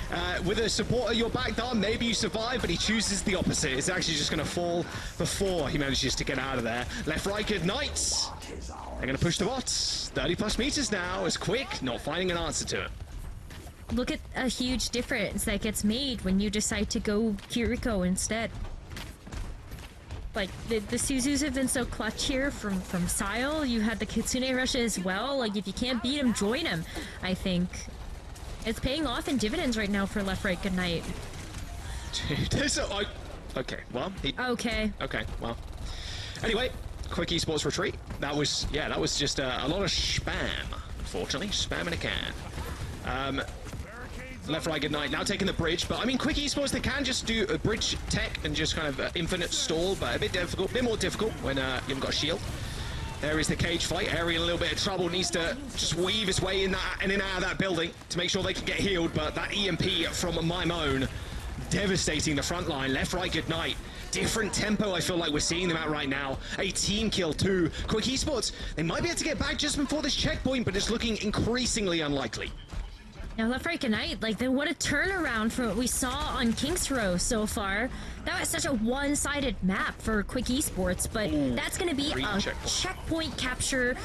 with a support at your back. Dawn, maybe you survive, but he chooses the opposite. It's actually just going to fall before he manages to get out of there. LeftRightGnight. They're going to push the bots. 30 plus meters now as Quick not finding an answer to it. Look at a huge difference that gets made when you decide to go Kiriko instead. Like, the Suzus have been so clutch here from Sile. You had the Kitsune Rush as well. Like, if you can't beat him, join him, I think. It's paying off in dividends right now for LeftRightGnight. Okay, well... Okay, well. Anyway, Quick Esports retreat. That was just a lot of spam, unfortunately. Spam in a can. LeftRightGnight now taking the bridge, but I mean, Quick Esports, they can just do a bridge tech and just kind of infinite stall, but a bit more difficult when you haven't got a shield. There is the cage fight. Ariel in a little bit of trouble, needs to just weave his way in and out of that building to make sure they can get healed, but that EMP from Mymone devastating the front line. LeftRightGnight, different tempo I feel like we're seeing them at right now. A team kill too. Quick Esports, they might be able to get back just before this checkpoint, but it's looking increasingly unlikely. Now, LeftRightGnight, like, what a turnaround from what we saw on King's Row so far. That was such a one-sided map for Quick Esports, but that's going to be a checkpoint capture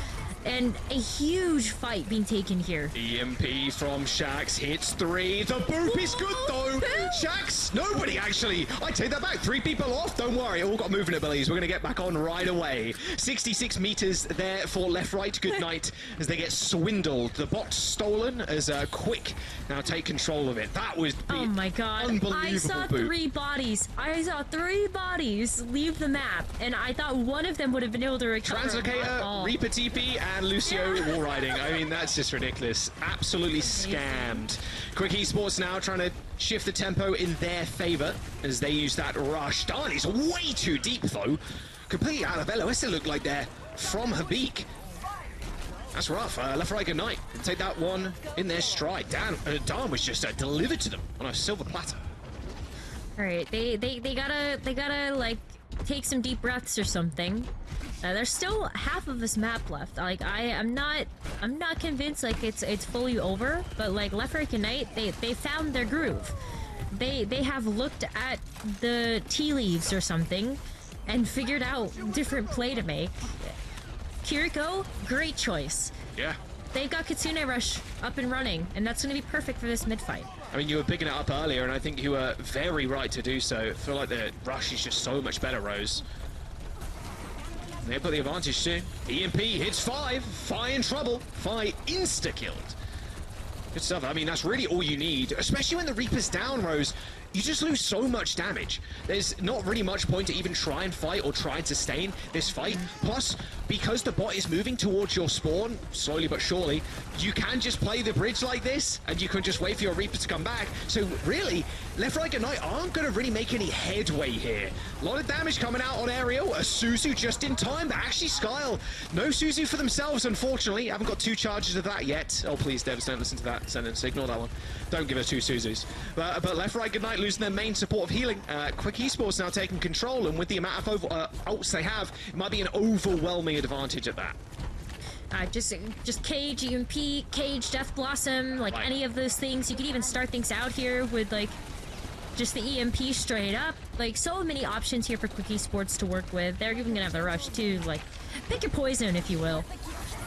and a huge fight being taken here. EMP from Shax hits 3. The boop is good though. Shax, nobody actually. I take that back. 3 people off. Don't worry. All got moving abilities. We're going to get back on right away. 66 meters there for LeftRightGnight as they get swindled. The bot stolen as Quick now take control of it. That was oh my god. Unbelievable I saw boot. 3 bodies. I saw 3 bodies leave the map, and I thought one of them would have been able to recover. Translocator, Reaper TP, and Lucio wall riding. I mean, that's just ridiculous. Absolutely scammed. Quick Esports now trying to shift the tempo in their favor as they use that rush. Darn, it's way too deep though. Completely out of LOS it looked like they're from Habik. That's rough. LeftRightGnight can take that one in their stride. Darn was just delivered to them on a silver platter. All right, they gotta like take some deep breaths or something. There's still half of this map left. Like I'm not convinced like it's fully over, but like LeftRightGnight, they found their groove. They have looked at the tea leaves or something and figured out different play to make. Kiriko, great choice. Yeah. They've got Kitsune Rush up and running, and that's going to be perfect for this mid-fight. I mean, you were picking it up earlier, and I think you were very right to do so. I feel like the rush is just so much better, Rose. They put the advantage too. EMP hits 5. Fi in trouble. Fi insta-killed. Good stuff. I mean, that's really all you need, especially when the Reaper's down, Rose. You just lose so much damage. There's not really much point to even try and fight or try and sustain this fight. Plus, because the bot is moving towards your spawn, slowly but surely, you can just play the bridge like this, and you can just wait for your Reaper to come back. So really, LeftRightGnight aren't going to really make any headway here. A lot of damage coming out on Aerial. A Suzu just in time, but actually Skyle, no Suzu for themselves, unfortunately. Haven't got 2 charges of that yet. Oh, please, Devs, don't listen to that sentence. Ignore that one. Don't give us 2 Suzus. But LeftRightGnight losing their main support of healing. Quick Esports now taking control, and with the amount of ults they have, it might be an overwhelming advantage at that. Just Cage, EMP, Cage, Death Blossom, like any of those things. You could even start things out here with like just the EMP straight up. Like so many options here for Quick Esports to work with. They're even gonna have the rush too. Like pick your poison, if you will.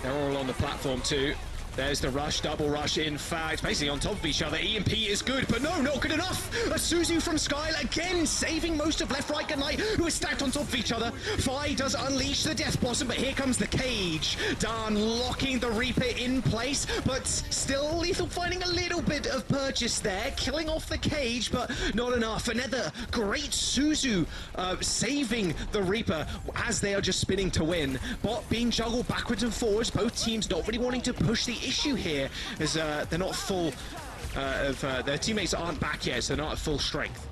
They're all on the platform too. There's the rush, double rush, in fact, basically on top of each other. EMP is good, but no, not good enough. A Suzu from Skyle again, saving most of LeftRightGnight, who are stacked on top of each other. Fi does unleash the Death Blossom, but here comes the Cage. Darn locking the Reaper in place, but still Lethal finding a little bit of purchase there, killing off the Cage, but not enough. Another great Suzu saving the Reaper as they are just spinning to win. Bot being juggled backwards and forwards, both teams not really wanting to push the issue here is they're not full their teammates aren't back yet, so they're not at full strength.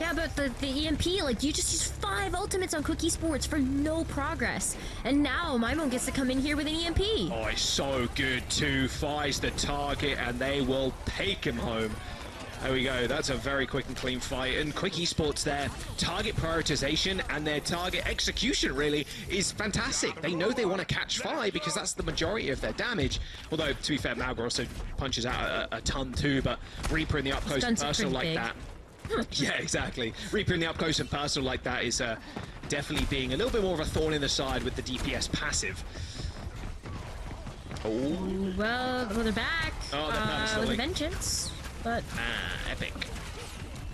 Yeah, but the EMP, like, you just use 5 ultimates on Quick Esports for no progress. And now Maimon gets to come in here with an EMP. Oh, it's so good too. Fi's the target, and they will take him home. There we go. That's a very quick and clean fight. And Quick Esports, their target prioritization and their target execution really is fantastic. They know they want to catch Fi because that's the majority of their damage. Although, to be fair, Malgar also punches out a ton too, but Reaper in the up close and personal like that. Yeah, exactly. Reaper in the up close and personal like that is definitely being a little bit more of a thorn in the side with the DPS passive. Oh, well, they're back. Oh, they're with a vengeance. But epic.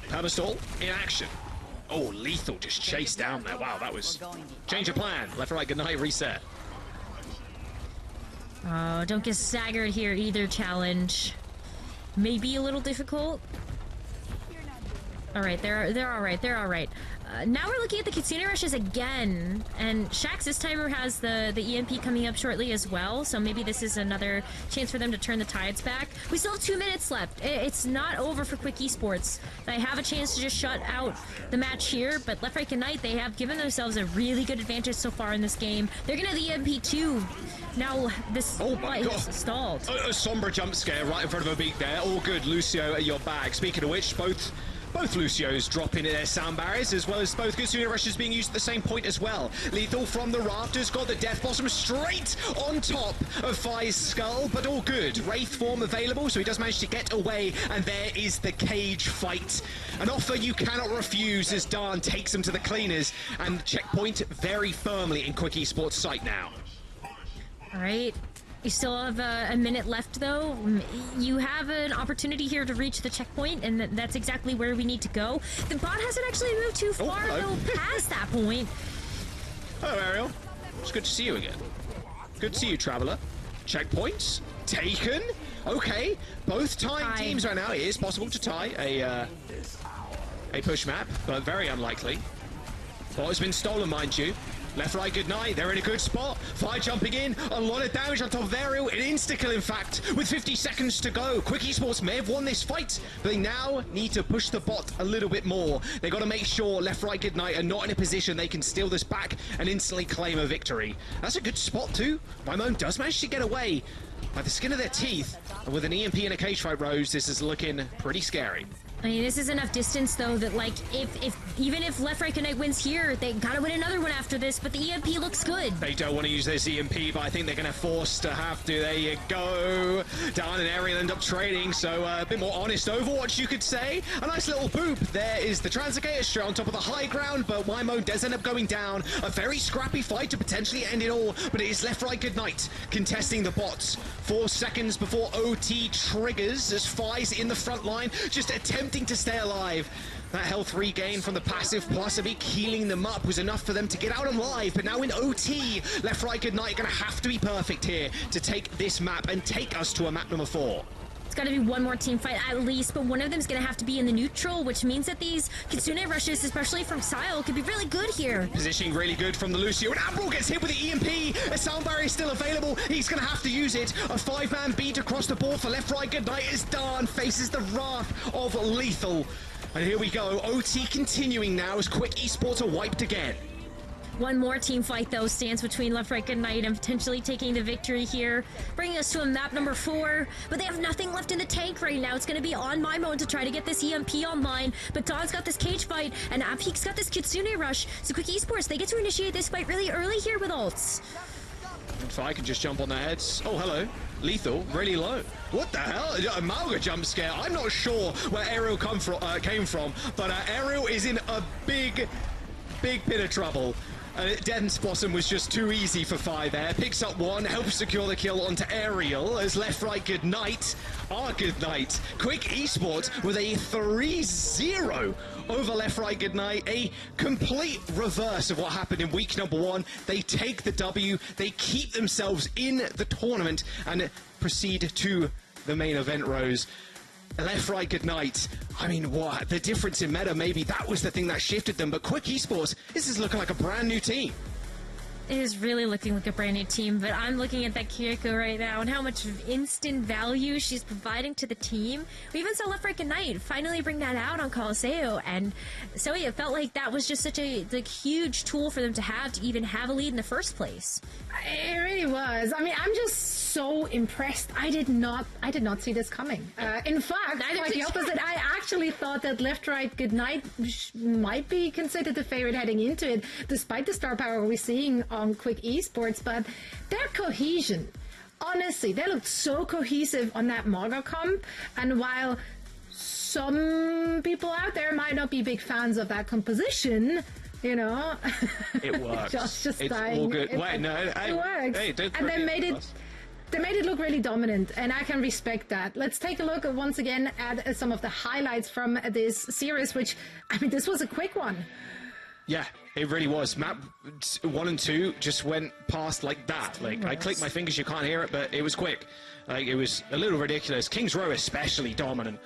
Permastall in action. Oh, Lethal just chased down there. Wow, that was change of plan. LeftRightGnight reset. Oh, don't get staggered here either. Challenge maybe a little difficult. All right, they're all right. They're all right. Now we're looking at the Kitsune Rushes again, and Shax this timer has the EMP coming up shortly as well, so maybe this is another chance for them to turn the tides back. We still have 2 minutes left. It's not over for Quick Esports. They have a chance to just shut out the match here, but LeftRightGnight, they have given themselves a really good advantage so far in this game. They're gonna have the EMP too. Now this fight is stalled. A somber jump scare right in front of a beak there. All good, Lucio at your back. Speaking of which, both Lucios dropping their sound barriers, as well as both Kitsune Rushes being used at the same point as well. Lethal from the rafters, got the Death Blossom straight on top of Fi's skull, but all good. Wraith form available, so he does manage to get away, and there is the Cage fight. An offer you cannot refuse as Darn takes him to the cleaners, and checkpoint very firmly in Quick Esports' sight now. All right. You still have a minute left, though. You have an opportunity here to reach the checkpoint, and that's exactly where we need to go. The bot hasn't actually moved too far, though, past that point. Hello, Ariel. It's good to see you again. Good to see you, Traveler. Checkpoints taken. Okay, both tying teams right now. It is possible to tie a push map, but very unlikely. Ball has been stolen, mind you. LeftRightGnight, they're in a good spot. Fire jumping in, a lot of damage on top of Ariel. An insta-kill, in fact, with 50 seconds to go. Quick Esports may have won this fight, but they now need to push the bot a little bit more. They got to make sure LeftRightGnight are not in a position they can steal this back and instantly claim a victory. That's a good spot, too. Mymone does manage to get away by the skin of their teeth. And with an EMP and a cage fight, Rose, this is looking pretty scary. I mean, this is enough distance, though, that, like, even if LeftRightGnight wins here, they gotta win another one after this, but the EMP looks good. They don't want to use this EMP, but I think they're going to force to have to. There you go. Down and Ariel end up trading, so a bit more honest Overwatch, you could say. A nice little boop. There is the Translocator straight on top of the high ground, but Mymone does end up going down. A very scrappy fight to potentially end it all, but it is LeftRightGnight contesting the bots. 4 seconds before OT triggers as Fi's in the front line, just attempting to stay alive. That health regain from the passive plus a bit healing them up was enough for them to get out alive, but now in OT, LeftRightGnight gonna have to be perfect here to take this map and take us to a map number 4. It's got to be one more team fight at least, but one of them's going to have to be in the neutral, which means that these Kitsune rushes, especially from Sile, could be really good here. Positioning really good from the Lucio, and Admiral gets hit with the EMP. A sound barrier is still available. He's going to have to use it. A 5-man beat across the board for LeftRightGnight as Dan faces the wrath of Lethal. And here we go. OT continuing now as Quick Esports are wiped again. One more team fight, though, stands between LeftRightGnight and potentially taking the victory here, bringing us to a map number 4. But they have nothing left in the tank right now. It's going to be on Mymone to try to get this EMP online. But Dawn's got this cage fight, and Apik's got this Kitsune rush. So Quick Esports, they get to initiate this fight really early here with ults. If I can just jump on their heads. Oh, hello. Lethal, really low. What the hell? A Malga jump scare. I'm not sure where Ariel came from, but Ariel is in a big bit of trouble. Dense Blossom was just too easy for Fi there. Picks up one, helps secure the kill onto Ariel as LeftRightGnight, our Goodnight. Quick Esports with a 3-0 over LeftRightGnight. A complete reverse of what happened in week number 1. They take the W, they keep themselves in the tournament and proceed to the main event, Rose. LeftRightGnight, I mean, what? The difference in meta, maybe that was the thing that shifted them, but Quick Esports, this is looking like a brand new team. It is really looking like a brand new team, but I'm looking at that Kiriko right now and how much instant value she's providing to the team. We even saw LeftRightGnight finally bring that out on Colosseo, and so it felt like that was just such a huge tool for them to even have a lead in the first place. It really was. I mean, I'm just so impressed. I did not see this coming. In fact, quite the opposite. I actually thought that LeftRightGnight might be considered the favorite heading into it, despite the star power we're seeing on Quick Esports. But their cohesion, honestly, they looked so cohesive on that Maga comp. And while some people out there might not be big fans of that composition, you know, it works. just it's dying. all good. It works. Hey, and they made it. They made it look really dominant, and I can respect that. Let's take a look once again at some of the highlights from this series, which, I mean, this was a quick one. Yeah, it really was. Map 1 and 2 just went past like that. Like, I clicked my fingers, you can't hear it, but it was quick. Like, it was a little ridiculous. King's Row especially dominant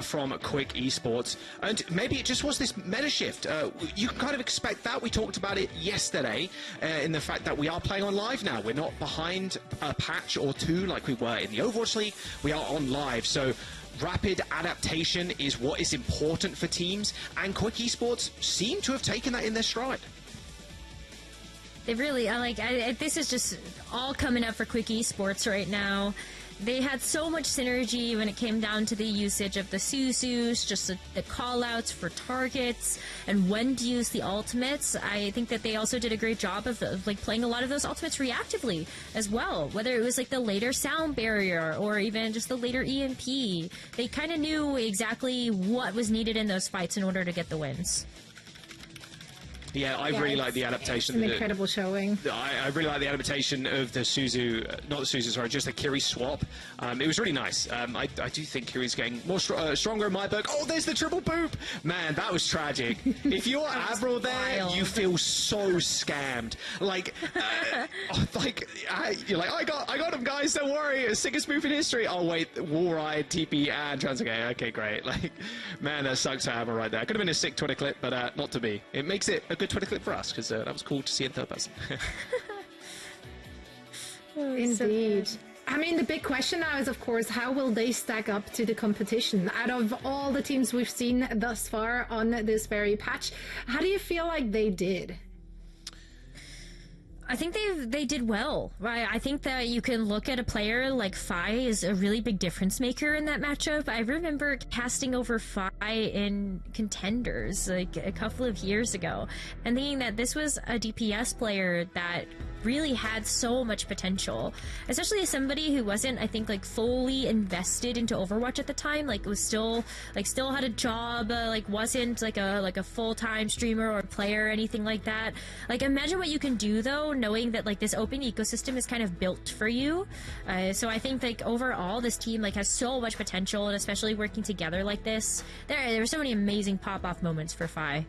from Quick Esports. And maybe it just was this meta shift. You can kind of expect that. We talked about it yesterday in the fact that we are playing on live now. We're not behind a patch or 2 like we were in the Overwatch League. We are on live. So rapid adaptation is what is important for teams. And Quick Esports seem to have taken that in their stride. They really, this is just all coming up for Quick Esports right now. They had so much synergy when it came down to the usage of the Susus, just the call-outs for targets, and when to use the ultimates. I think that they also did a great job of like playing a lot of those ultimates reactively as well, whether it was like the later sound barrier or even just the later EMP. They kind of knew exactly what was needed in those fights in order to get the wins. Yeah, I really like the adaptation. It's an incredible showing. I really like the adaptation of the Suzu, not the Suzu, sorry, just the Kiri swap. It was really nice. I do think Kiri's getting more stronger in my book. Oh, there's the triple poop! Man, that was tragic. If you're Admiral there, you feel so scammed. Like, you're like, I got him, guys, don't worry. Sickest move in history. Oh, wait, wall ride, TP, and Transfer. Okay, great. Like, man, that sucks for Admiral right there. Could have been a sick Twitter clip, but not to be. It makes it a good Twitter clip for us, because that was cool to see in third person. Indeed. I mean, the big question now is, of course, how will they stack up to the competition? Out of all the teams we've seen thus far on this very patch, how do you feel like they did? I think they did well, right? I think that you can look at a player like Fi is a really big difference maker in that matchup. I remember casting over Fi in Contenders like a couple of years ago and thinking that this was a DPS player that really had so much potential, especially as somebody who wasn't, I think, like fully invested into Overwatch at the time. Like, was still had a job, like wasn't like a full-time streamer or player or anything like that. Like, imagine what you can do though, knowing that like this open ecosystem is kind of built for you. So I think like overall this team like has so much potential, and especially working together like this, there were so many amazing pop-off moments for Fi.